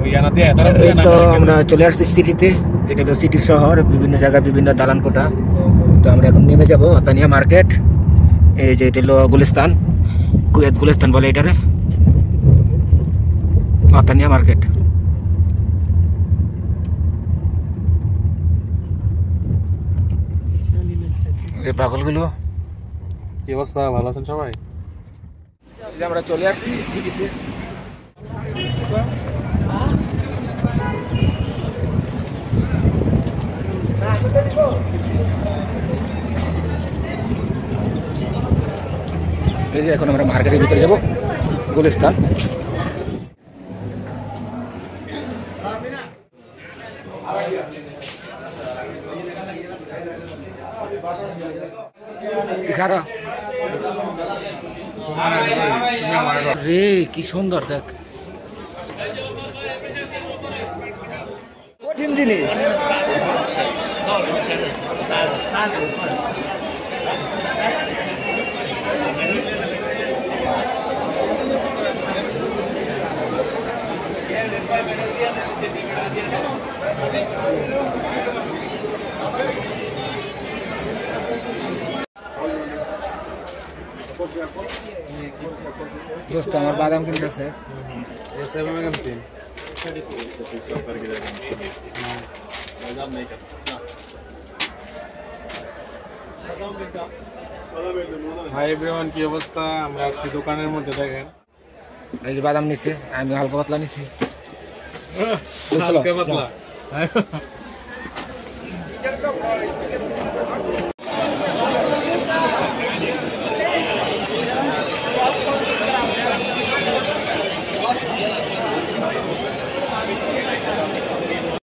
এই তো আমরা চলে আসছি সিটিতে। এটা হলো সিটি শহর, বিভিন্ন জায়গায় বিভিন্ন দালান কোঠা। তো আমরা এখন নেমে যাবো অতানিয়া মার্কেট। এই যে এটা হলো গুলিস্তান, কুয়েত গুলিস্তান বলে এটারে, অতানিয়া মার্কেট। এই পাগলগুলো, কি অবস্থা? ভালো আছেন সবাই? আমরা চলে আসছি সিটিতে। এই যে এখন আমরা মার্কেটের ভিতরে যাবো, গুলিস্তান। রে কি সুন্দর, দেখ কঠিন জিনিস। দোস্ত আমার বাদাম কিনতেছে। হাই এভরিওয়ান, কি অবস্থা? আমরা আসছি দোকানের মধ্যে, দেখেন এই যে বাদাম নিছে, আমি হালকা পাতলা নিছি। হালকা পাতলা।